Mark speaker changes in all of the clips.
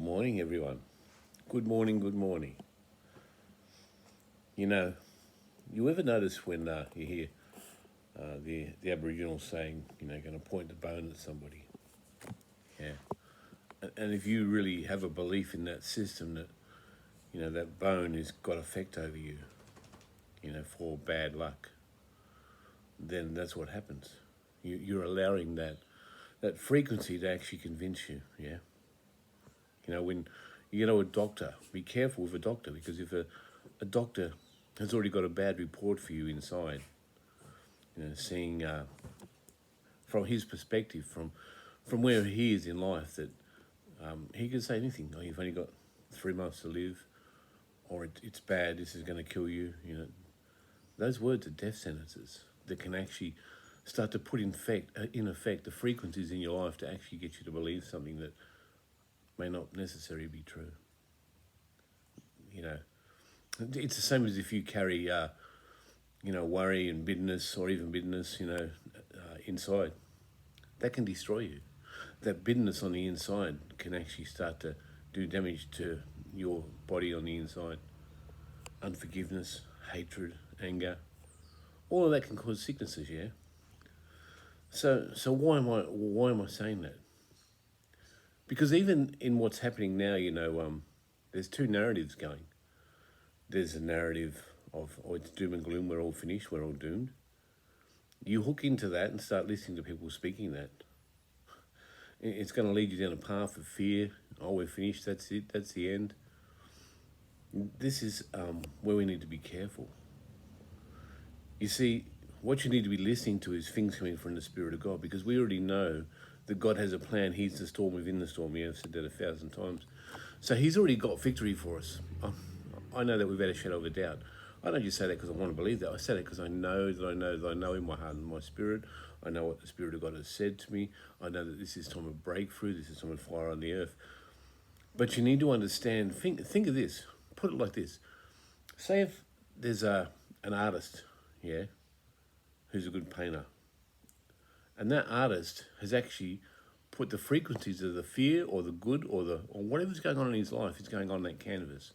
Speaker 1: morning, everyone. Good morning, good morning. You know, you ever notice when you hear the Aboriginal saying, going to point the bone at somebody? Yeah. And if you really have a belief in that system that, that bone has got effect over you, for bad luck, then that's what happens. You're allowing that frequency to actually convince you, yeah? When you go to a doctor, be careful with a doctor, because if a doctor has already got a bad report for you inside, seeing from his perspective, from where he is in life, that he can say anything. Oh, you've only got 3 months to live, or it's bad, this is going to kill you. Those words are death sentences that can actually start to put in effect the frequencies in your life to actually get you to believe something that may not necessarily be true. It's the same as if you carry, worry and bitterness, or even bitterness, inside. That can destroy you. That bitterness on the inside can actually start to do damage to your body on the inside. Unforgiveness, hatred, anger, all of that can cause sicknesses, yeah? So why am I saying that? Because even in what's happening now, there's two narratives going. There's a narrative of, oh, it's doom and gloom, we're all finished, we're all doomed. You hook into that and start listening to people speaking that. It's going to lead you down a path of fear. Oh, we're finished, that's it, that's the end. This is where we need to be careful. You see, what you need to be listening to is things coming from the Spirit of God, because we already know that God has a plan. He's the storm within the storm. I've said that 1,000 times. So he's already got victory for us. I know that without a shadow of a doubt. I don't just say that because I want to believe that. I say that because I know in my heart and my spirit. I know what the Spirit of God has said to me. I know that this is time of breakthrough. This is time of fire on the earth. But you need to understand, think of this. Put it like this. Say if there's an artist, yeah, who's a good painter. And that artist has actually put the frequencies of the fear or the good or whatever's going on in his life is going on that canvas.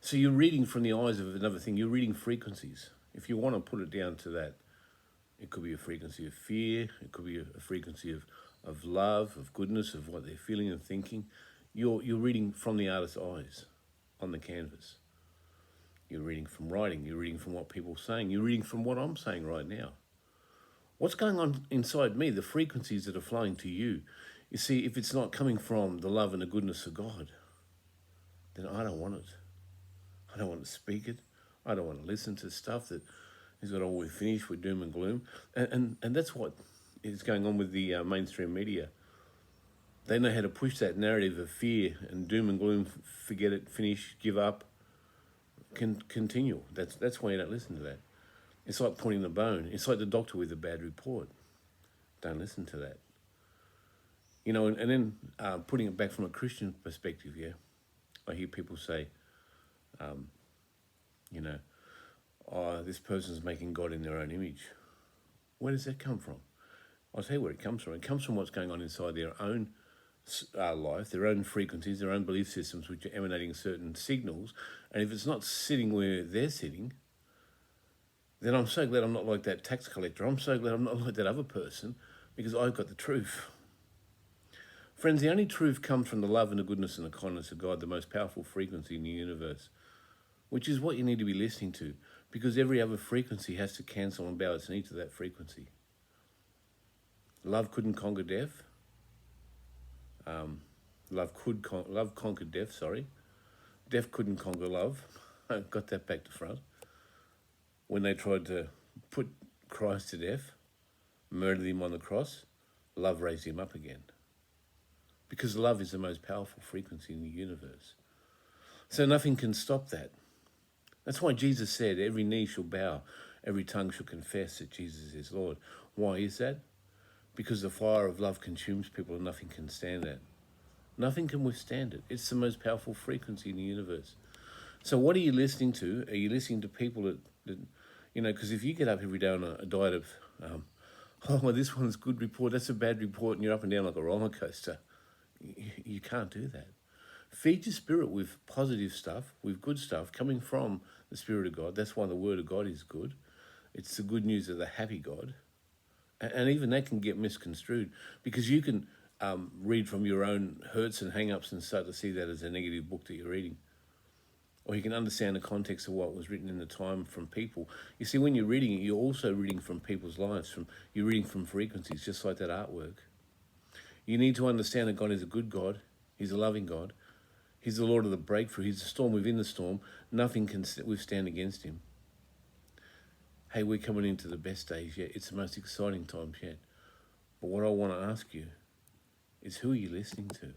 Speaker 1: So you're reading from the eyes of another thing. You're reading frequencies. If you want to put it down to that, it could be a frequency of fear. It could be a frequency of love, of goodness, of what they're feeling and thinking. You're reading from the artist's eyes on the canvas. You're reading from writing. You're reading from what people are saying. You're reading from what I'm saying right now. What's going on inside me, the frequencies that are flowing to you? You see, if it's not coming from the love and the goodness of God, then I don't want it. I don't want to speak it. I don't want to listen to stuff that has got all we're finished with doom and gloom. And that's what is going on with the mainstream media. They know how to push that narrative of fear and doom and gloom, forget it, finish, give up, continue. That's why you don't listen to that. It's like pointing the bone. It's like the doctor with a bad report. Don't listen to that. And then putting it back from a Christian perspective, yeah, I hear people say, oh, this person's making God in their own image. Where does that come from? I'll tell you where it comes from. It comes from what's going on inside their own life, their own frequencies, their own belief systems, which are emanating certain signals. And if it's not sitting where they're sitting, then I'm so glad I'm not like that tax collector. I'm so glad I'm not like that other person, because I've got the truth. Friends, the only truth comes from the love and the goodness and the kindness of God, the most powerful frequency in the universe, which is what you need to be listening to, because every other frequency has to cancel and bow its knee to that frequency. Love couldn't conquer death. Love conquered death, sorry. Death couldn't conquer love. I got that back to front. When they tried to put Christ to death, murdered him on the cross, love raised him up again. Because love is the most powerful frequency in the universe. So nothing can stop that. That's why Jesus said, every knee shall bow, every tongue shall confess that Jesus is Lord. Why is that? Because the fire of love consumes people and nothing can stand that. Nothing can withstand it. It's the most powerful frequency in the universe. So what are you listening to? Are you listening to people that because if you get up every day on a diet of, well, this one's good report, that's a bad report, and you're up and down like a roller coaster, you can't do that. Feed your spirit with positive stuff, with good stuff coming from the Spirit of God. That's why the Word of God is good. It's the good news of the happy God. And even that can get misconstrued because you can read from your own hurts and hang-ups and start to see that as a negative book that you're reading. Or you can understand the context of what was written in the time from people. You see, when you're reading it, you're also reading from people's lives. You're reading from frequencies, just like that artwork. You need to understand that God is a good God. He's a loving God. He's the Lord of the breakthrough. He's the storm within the storm. Nothing can withstand against him. Hey, we're coming into the best days yet. It's the most exciting times yet. But what I want to ask you is, who are you listening to?